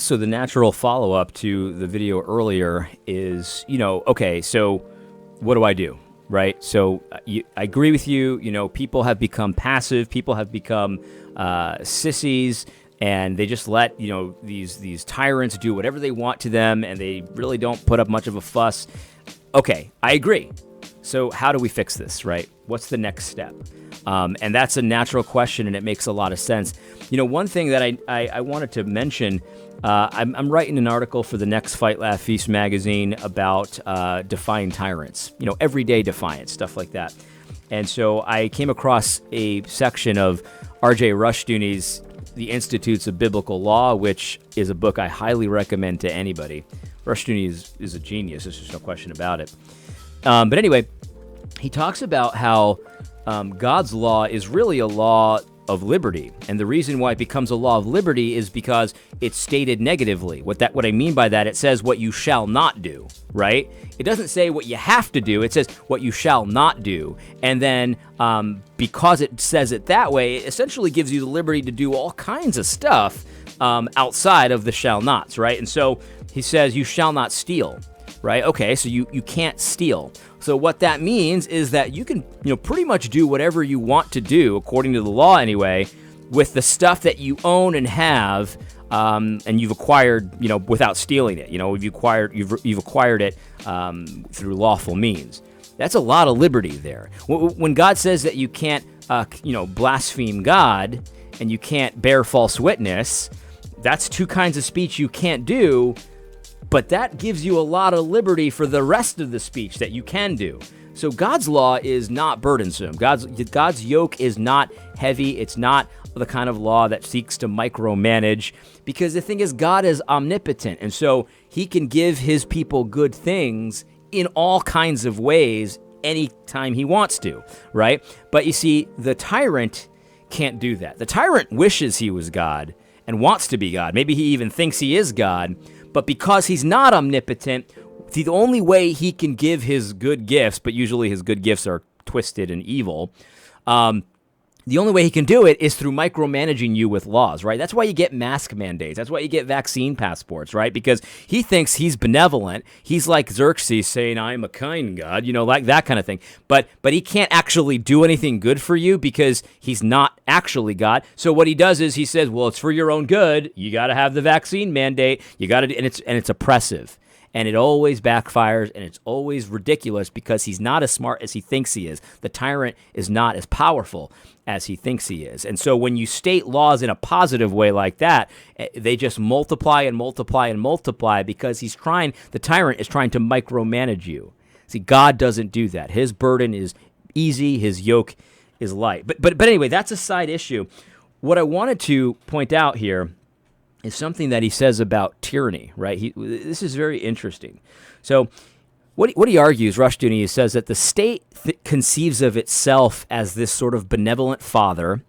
So the natural follow-up to the video earlier is, okay, so what do I do, right? So I agree with you. People have become passive. People have become sissies, and they just let, these tyrants do whatever they want to them, and they really don't put up much of a fuss. Okay, I agree. So how do we fix this, right? What's the next step? And that's a natural question, and it makes a lot of sense. One thing that I wanted to mention, I'm writing an article for the next Fight, Laugh, Feast magazine about defying tyrants, everyday defiance, stuff like that. And so I came across a section of R.J. Rushdoony's The Institutes of Biblical Law, which is a book I highly recommend to anybody. Rushdoony is a genius. There's just no question about it. But anyway, he talks about how God's law is really a law of liberty. And the reason why it becomes a law of liberty is because it's stated negatively. What I mean by that, it says what you shall not do, right? It doesn't say what you have to do. It says what you shall not do. And then because it says it that way, it essentially gives you the liberty to do all kinds of stuff outside of the shall nots, right? And so he says you shall not steal, right? Okay, so you can't steal. So what that means is that you can, pretty much do whatever you want to do, according to the law anyway, with the stuff that you own and have, and you've acquired, without stealing it. You've acquired it through lawful means. That's a lot of liberty there. When God says that you can't, blaspheme God and you can't bear false witness, that's two kinds of speech you can't do. But that gives you a lot of liberty for the rest of the speech that you can do. So God's law is not burdensome. God's yoke is not heavy. It's not the kind of law that seeks to micromanage, because the thing is, God is omnipotent. And so he can give his people good things in all kinds of ways anytime he wants to, right? But you see, the tyrant can't do that. The tyrant wishes he was God and wants to be God. Maybe he even thinks he is God. But because he's not omnipotent, the only way he can give his good gifts, but usually his good gifts are twisted and evil, the only way he can do it is through micromanaging you with laws, right? That's why you get mask mandates. That's why you get vaccine passports, right? Because he thinks he's benevolent. He's like Xerxes saying, I'm a kind God, like that kind of thing. But he can't actually do anything good for you because he's not actually God. So what he does is he says, well, it's for your own good. You got to have the vaccine mandate. You got to, and it's oppressive. And it always backfires, and it's always ridiculous because he's not as smart as he thinks he is. The tyrant is not as powerful as he thinks he is. And so when you state laws in a positive way like that, they just multiply and multiply and multiply because the tyrant is trying to micromanage you. See, God doesn't do that. His burden is easy. His yoke is light. But anyway, that's a side issue. What I wanted to point out here is something that he says about tyranny, right? This is very interesting. So what he argues, Rushdoony, says that the state conceives of itself as this sort of benevolent father,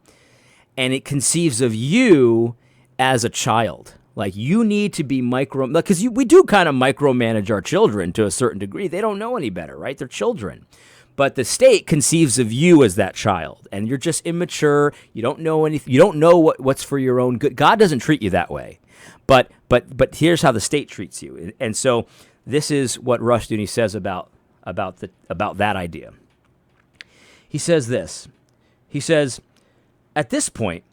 and it conceives of you as a child. Like, you need to be because we do kind of micromanage our children to a certain degree. They don't know any better, right? They're children. But the state conceives of you as that child, and you're just immature. You don't know anything. You don't know what's for your own good. God doesn't treat you that way, but here's how the state treats you. And so this is what Rushdoony says about that idea. He says this. He says, at this point,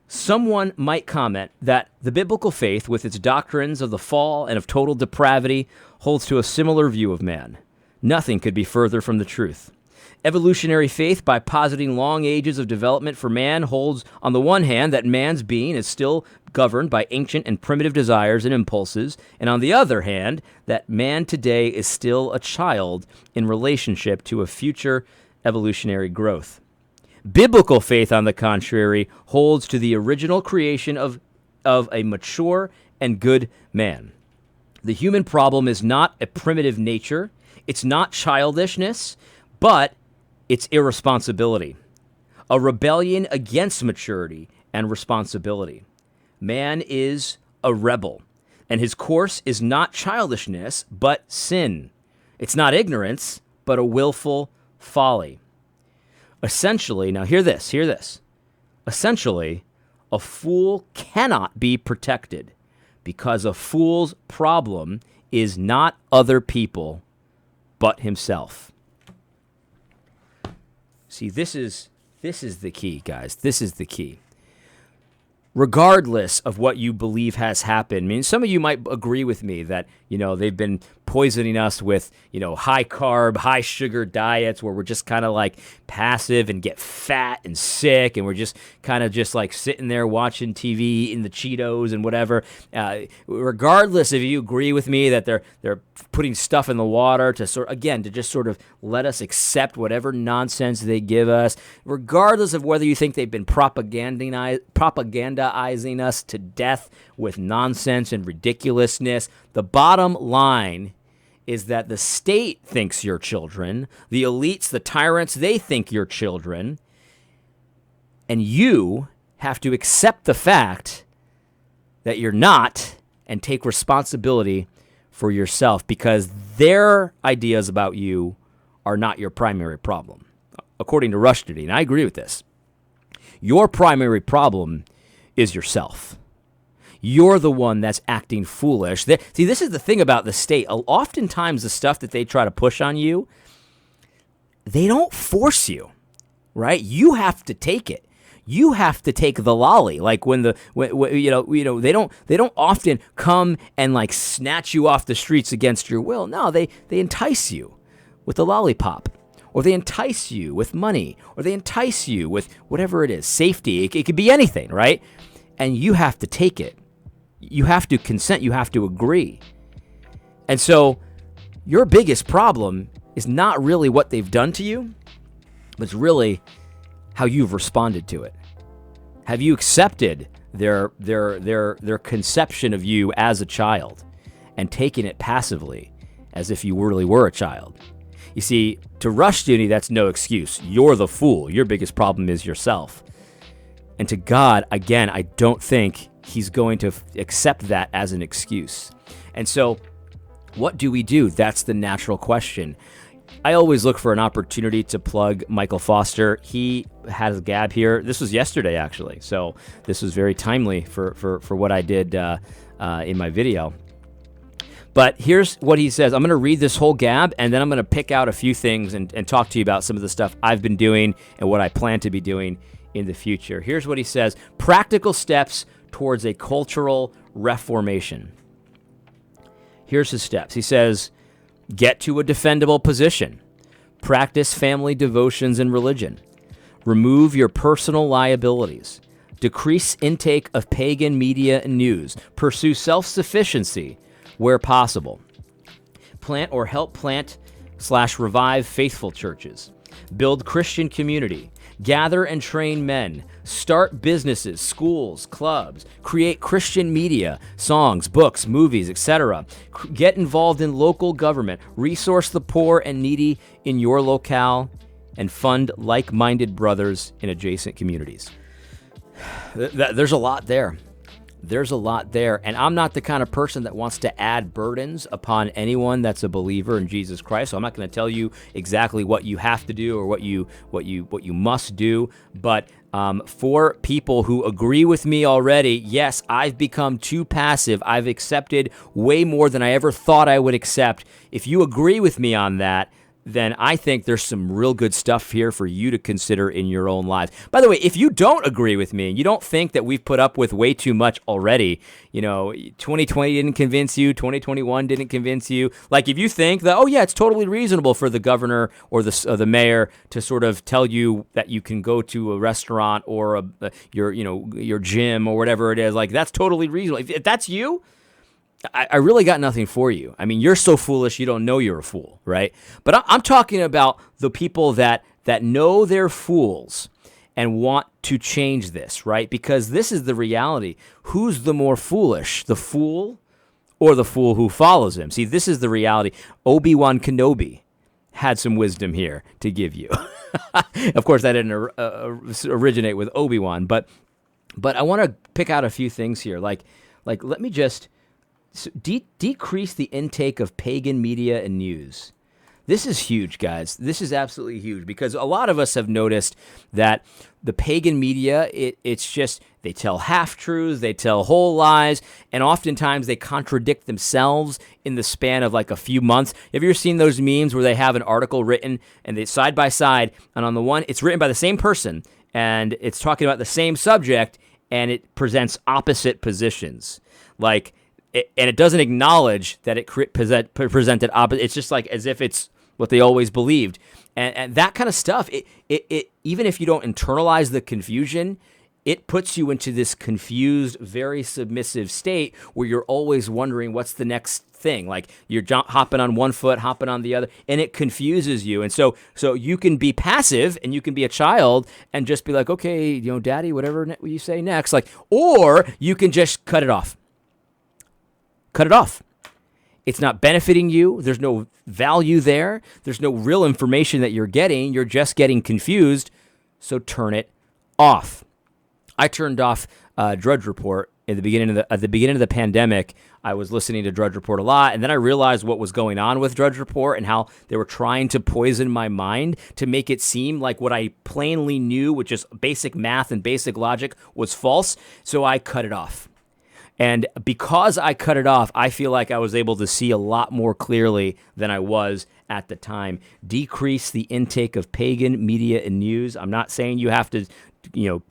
someone might comment that the biblical faith, with its doctrines of the fall and of total depravity, holds to a similar view of man. Nothing could be further from the truth. Evolutionary faith, by positing long ages of development for man, holds on the one hand that man's being is still governed by ancient and primitive desires and impulses, and on the other hand that man today is still a child in relationship to a future evolutionary growth. Biblical faith, on the contrary, holds to the original creation of a mature and good man. The human problem is not a primitive nature, it's not childishness, but it's irresponsibility, a rebellion against maturity and responsibility. Man is a rebel, and his course is not childishness, but sin. It's not ignorance, but a willful folly. Essentially, now hear this. Essentially, a fool cannot be protected because a fool's problem is not other people, but himself. See, this is the key, guys. This is the key. Regardless of what you believe has happened, I mean, some of you might agree with me that, they've been poisoning us with, high carb, high sugar diets where we're just kind of like passive and get fat and sick, and we're just kind of just like sitting there watching TV, eating the Cheetos and whatever. Regardless if you agree with me that they're putting stuff in the water to just sort of let us accept whatever nonsense they give us, regardless of whether you think they've been propagandizing us to death with nonsense and ridiculousness, the bottom line is that the state thinks you're children, the elites, the tyrants, they think you're children, and you have to accept the fact that you're not and take responsibility for yourself, because their ideas about you are not your primary problem, according to Rushdie, and I agree with this. Your primary problem is yourself. You're the one that's acting foolish. See, this is the thing about the state. Oftentimes, the stuff that they try to push on you, they don't force you, right? You have to take it. You have to take the lolly. Like when they don't often come and like snatch you off the streets against your will. No, they entice you with the lollipop, or they entice you with money, or they entice you with whatever it is, safety. It could be anything, right? And you have to take it. You have to consent. You have to agree. And so your biggest problem is not really what they've done to you, but it's really how you've responded to it. Have you accepted their conception of you as a child and taken it passively as if you really were a child? You see, to Rushdie, that's no excuse. You're the fool. Your biggest problem is yourself. And to God, again, I don't think he's going to accept that as an excuse. And so what do we do? That's the natural question. I always look for an opportunity to plug Michael Foster. He has a gab here. This was yesterday, actually. So this was very timely for what I did in my video. But here's what he says. I'm going to read this whole gab, and then I'm going to pick out a few things and talk to you about some of the stuff I've been doing and what I plan to be doing in the future. Here's what he says. Practical steps towards a cultural reformation. Here's his steps. He says, get to a defendable position. Practice family devotions and religion. Remove your personal liabilities. Decrease intake of pagan media and news. Pursue self-sufficiency where possible. Plant or help plant/revive faithful churches. Build Christian community. Gather and train men. Start businesses, schools, clubs. Create Christian media, songs, books, movies, etc. Get involved in local government. Resource the poor and needy in your locale. And fund like-minded brothers in adjacent communities. There's a lot there. There's a lot there. And I'm not the kind of person that wants to add burdens upon anyone that's a believer in Jesus Christ. So I'm not going to tell you exactly what you have to do or what you must do. But for people who agree with me already, yes, I've become too passive. I've accepted way more than I ever thought I would accept. If you agree with me on that, then I think there's some real good stuff here for you to consider in your own lives. By the way, if you don't agree with me and you don't think that we've put up with way too much already, 2020 didn't convince you, 2021 didn't convince you. Like if you think that, oh yeah, it's totally reasonable for the governor or the mayor to sort of tell you that you can go to a restaurant or your gym or whatever it is, like that's totally reasonable. If that's you, I really got nothing for you. I mean, you're so foolish, you don't know you're a fool, right? But I'm talking about the people that know they're fools and want to change this, right? Because this is the reality. Who's the more foolish, the fool or the fool who follows him? See, this is the reality. Obi-Wan Kenobi had some wisdom here to give you. Of course, that didn't originate with Obi-Wan, but I want to pick out a few things here. Like let me just... So decrease the intake of pagan media and news. This is huge, guys. This is absolutely huge because a lot of us have noticed that the pagan media, it's just they tell half-truths, they tell whole lies, and oftentimes they contradict themselves in the span of like a few months. Have you ever seen those memes where they have an article written and they side by side, and on the one, it's written by the same person, and it's talking about the same subject, and it presents opposite positions. And it doesn't acknowledge that it presented opposite. It's just like as if it's what they always believed. And that kind of stuff, it even if you don't internalize the confusion, it puts you into this confused, very submissive state where you're always wondering what's the next thing. Like you're hopping on one foot, hopping on the other, and it confuses you. And so you can be passive and you can be a child and just be like, okay, daddy, whatever you say next. Or you can just cut it off. Cut it off. It's not benefiting you. There's no value there. There's no real information that you're getting. You're just getting confused. So turn it off. I turned off Drudge Report at the beginning of the pandemic. I was listening to Drudge Report a lot, and then I realized what was going on with Drudge Report and how they were trying to poison my mind to make it seem like what I plainly knew, which is basic math and basic logic, was false. So I cut it off. And because I cut it off, I feel like I was able to see a lot more clearly than I was at the time. Decrease the intake of pagan media and news. I'm not saying you have to,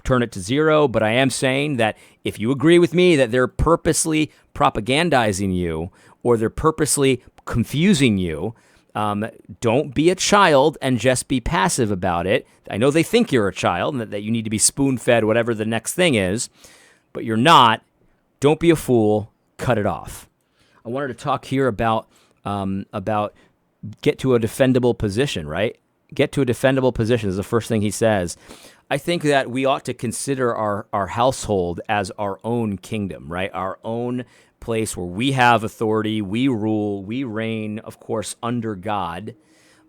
turn it to zero, but I am saying that if you agree with me that they're purposely propagandizing you or they're purposely confusing you, don't be a child and just be passive about it. I know they think you're a child and that you need to be spoon-fed whatever the next thing is, but you're not. Don't be a fool. Cut it off. I wanted to talk here about get to a defendable position, right? Get to a defendable position is the first thing he says. I think that we ought to consider our household as our own kingdom, right? Our own place where we have authority, we rule, we reign, of course, under God,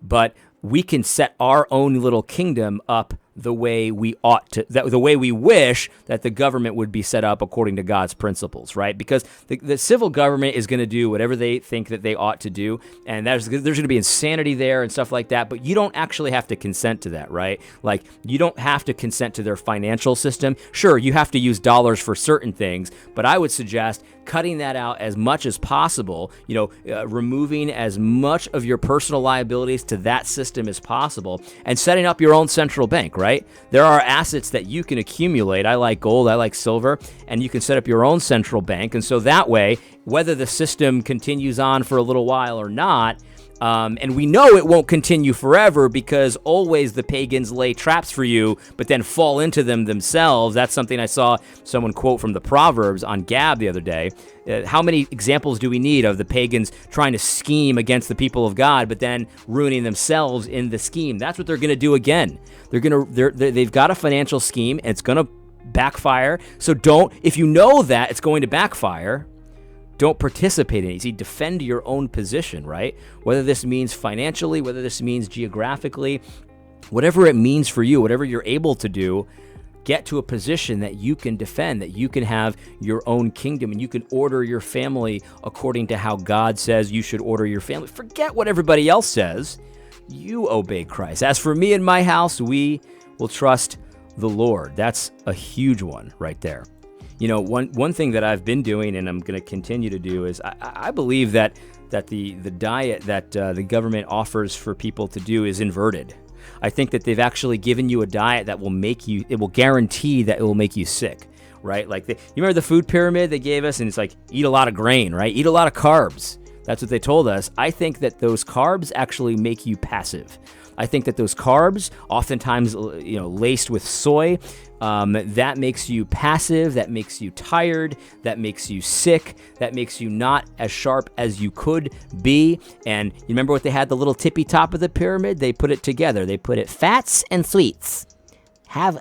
but we can set our own little kingdom up the way we ought to, the way we wish that the government would be set up according to God's principles, right? Because the civil government is going to do whatever they think that they ought to do, and there's going to be insanity there and stuff like that, but you don't actually have to consent to that, right? Like, you don't have to consent to their financial system. Sure, you have to use dollars for certain things, but I would suggest cutting that out as much as possible, removing as much of your personal liabilities to that system as possible, and setting up your own central bank, right? There are assets that you can accumulate. I like gold, I like silver, and you can set up your own central bank. And so that way, whether the system continues on for a little while or not, and we know it won't continue forever because always the pagans lay traps for you, but then fall into them themselves. That's something I saw someone quote from the Proverbs on Gab the other day. How many examples do we need of the pagans trying to scheme against the people of God, but then ruining themselves in the scheme? That's what they're going to do again. They've got a financial scheme, and it's going to backfire. So if you know that it's going to backfire, don't participate in it. You see, defend your own position, right? Whether this means financially, whether this means geographically, whatever it means for you, whatever you're able to do, get to a position that you can defend, that you can have your own kingdom, and you can order your family according to how God says you should order your family. Forget what everybody else says. You obey Christ. As for me and my house, we will trust the Lord. That's a huge one right there. One thing that I've been doing and I'm going to continue to do is I believe that the diet that the government offers for people to do is inverted. I think that they've actually given you a diet that will guarantee that it will make you sick, right? Like, you remember the food pyramid they gave us, and it's like, eat a lot of grain, right? Eat a lot of carbs. That's what they told us. I think that those carbs actually make you passive. I think that those carbs, oftentimes, laced with soy, that makes you passive, that makes you tired, that makes you sick, that makes you not as sharp as you could be. And you remember what they had, the little tippy top of the pyramid? They put it together. They put it fats and sweets.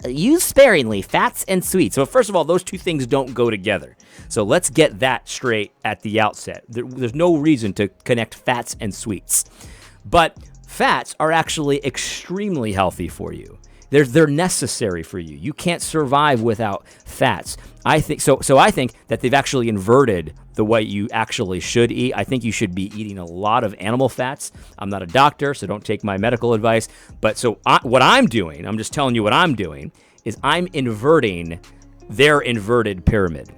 Use sparingly, fats and sweets. So first of all, those two things don't go together. So let's get that straight at the outset. There's no reason to connect fats and sweets. But fats are actually extremely healthy for you. They're necessary for you. You can't survive without fats. I think so. I think that they've actually inverted the way you actually should eat. I think you should be eating a lot of animal fats. I'm not a doctor, so don't take my medical advice. But what I'm doing, I'm just telling you what I'm doing, is I'm inverting their inverted pyramid.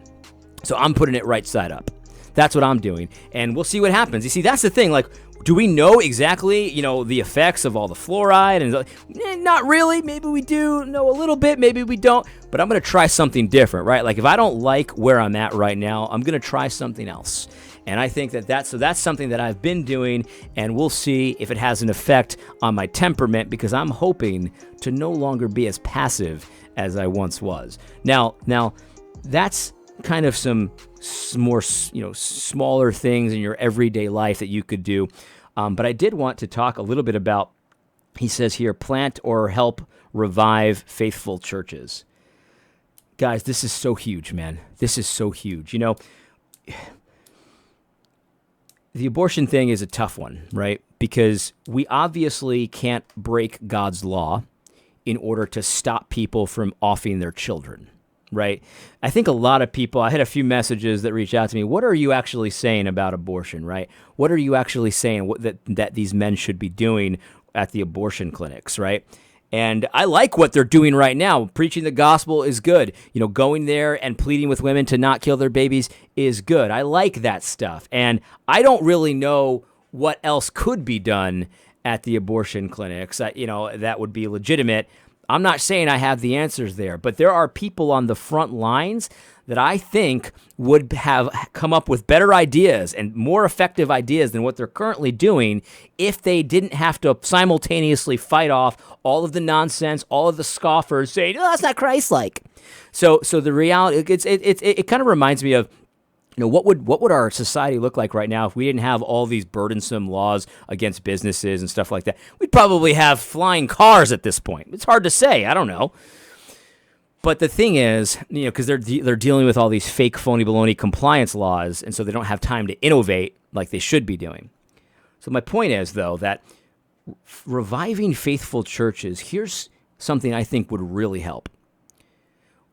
So I'm putting it right side up. That's what I'm doing. And we'll see what happens. You see, that's the thing. Like, do we know exactly, the effects of all the fluoride? And not really. Maybe we do know a little bit. Maybe we don't. But I'm going to try something different, right? Like, if I don't like where I'm at right now, I'm going to try something else. And I think that's something that I've been doing, and we'll see if it has an effect on my temperament, because I'm hoping to no longer be as passive as I once was. Now that's kind of some more, smaller things in your everyday life that you could do. But I did want to talk a little bit about, he says here, plant or help revive faithful churches. Guys, this is so huge, man. This is so huge. The abortion thing is a tough one, right? Because we obviously can't break God's law in order to stop people from offing their children, right? I think a lot of people, I had a few messages that reached out to me. What are you actually saying about abortion, right? What are you actually saying that these men should be doing at the abortion clinics, right? And I like what they're doing right now. Preaching the gospel is good. Going there and pleading with women to not kill their babies is good. I like that stuff. And I don't really know what else could be done at the abortion clinics, that would be legitimate. I'm not saying I have the answers there, but there are people on the front lines that I think would have come up with better ideas and more effective ideas than what they're currently doing if they didn't have to simultaneously fight off all of the nonsense, all of the scoffers saying, "Oh, that's not Christ-like." So the reality, it kind of reminds me of, what would our society look like right now if we didn't have all these burdensome laws against businesses and stuff like that? We'd probably have flying cars at this point. It's hard to say. I don't know. But the thing is, because they're dealing with all these fake, phony, baloney compliance laws, and so they don't have time to innovate like they should be doing. So my point is, though, that reviving faithful churches, here's something I think would really help.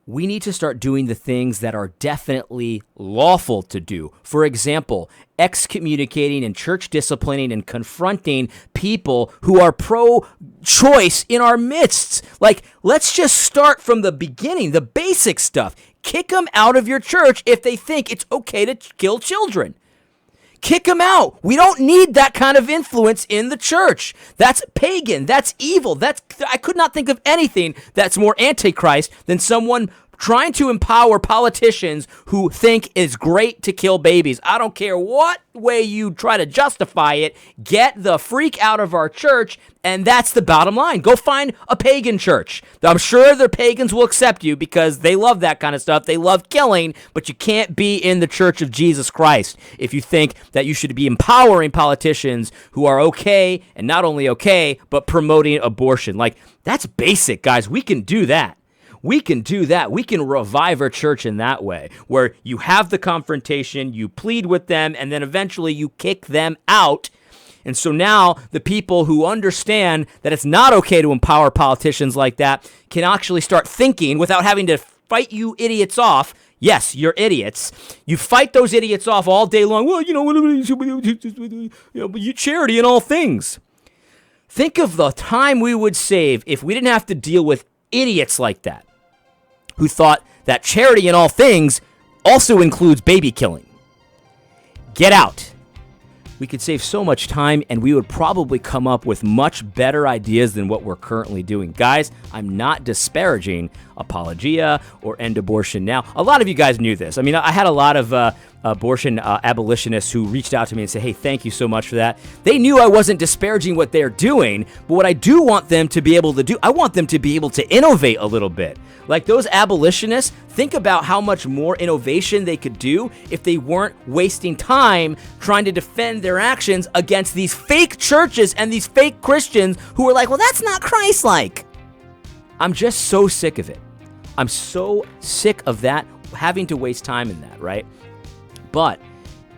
We need to start doing the things that are definitely lawful to do. For example, excommunicating and church disciplining and confronting people who are pro-choice in our midst. Like, let's just start from the beginning, the basic stuff. Kick them out of your church if they think it's okay to kill children. Kick them out. We don't need that kind of influence in the church. That's pagan. That's evil. I could not think of anything that's more antichrist than someone trying to empower politicians who think it's great to kill babies. I don't care what way you try to justify it. Get the freak out of our church, and that's the bottom line. Go find a pagan church. I'm sure the pagans will accept you because they love that kind of stuff. They love killing, but you can't be in the church of Jesus Christ if you think that you should be empowering politicians who are okay, and not only okay, but promoting abortion. Like, that's basic, guys. We can do that. We can do that. We can revive our church in that way, where you have the confrontation, you plead with them, and then eventually you kick them out. And so now the people who understand that it's not okay to empower politicians like that can actually start thinking without having to fight you idiots off. Yes, you're idiots. You fight those idiots off all day long. Well, you charity in all things. Think of the time we would save if we didn't have to deal with idiots like that, who thought that charity in all things also includes baby killing. Get out. We could save so much time, and we would probably come up with much better ideas than what we're currently doing. Guys, I'm not disparaging Apologia or End Abortion Now. A lot of you guys knew this. I mean, I had a lot of abortion abolitionists who reached out to me and said, hey, thank you so much for that. They knew I wasn't disparaging what they're doing, but what I do want them to be able to do, I want them to be able to innovate a little bit. Like those abolitionists, think about how much more innovation they could do if they weren't wasting time trying to defend their actions against these fake churches and these fake Christians who are like, well, that's not Christ-like. I'm just so sick of it. I'm so sick of that, having to waste time in that, right? But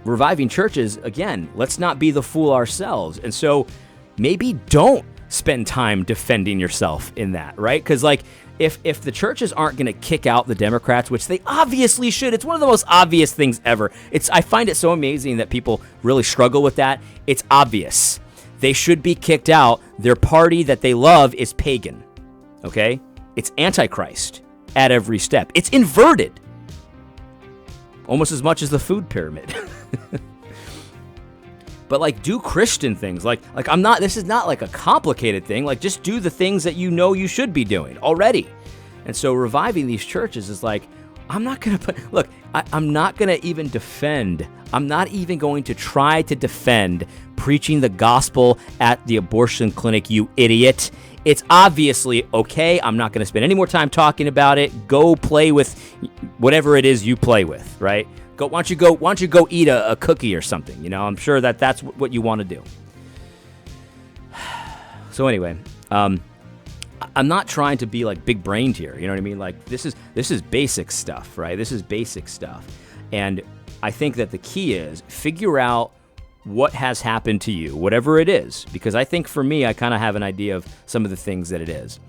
reviving churches, again, let's not be the fool ourselves. And so maybe don't spend time defending yourself in that, right? Because like if the churches aren't going to kick out the Democrats, which they obviously should, it's one of the most obvious things ever. I find it so amazing that people really struggle with that. It's obvious. They should be kicked out. Their party that they love is pagan, okay? It's Antichrist at every step. It's inverted, almost as much as the food pyramid. But like, do Christian things. Like this is not like a complicated thing. Like, just do the things that you know you should be doing already. And so reviving these churches is like, I'm not going to even defend. I'm not even going to try to defend preaching the gospel at the abortion clinic, you idiot. It's obviously okay. I'm not going to spend any more time talking about it. Go play with whatever it is you play with, right? Why don't you go eat a cookie or something? You know, I'm sure that's what you want to do. So anyway, I'm not trying to be like big brained here. You know what I mean? Like this is basic stuff, right? This is basic stuff. And I think that the key is figure out what has happened to you, whatever it is, because I think for me, I kind of have an idea of some of the things that it is.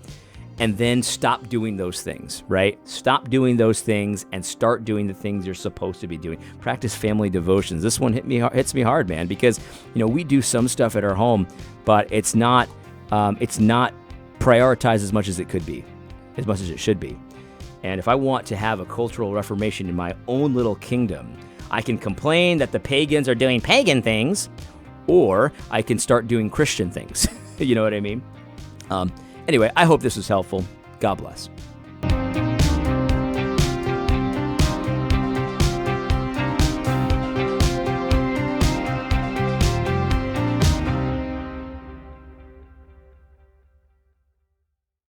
And then stop doing those things, right? Stop doing those things and start doing the things you're supposed to be doing. Practice family devotions. This one hits me hard, man, because we do some stuff at our home, but it's not prioritized as much as it could be, as much as it should be. And if I want to have a cultural reformation in my own little kingdom, I can complain that the pagans are doing pagan things, or I can start doing Christian things. You know what I mean? Anyway, I hope this was helpful. God bless.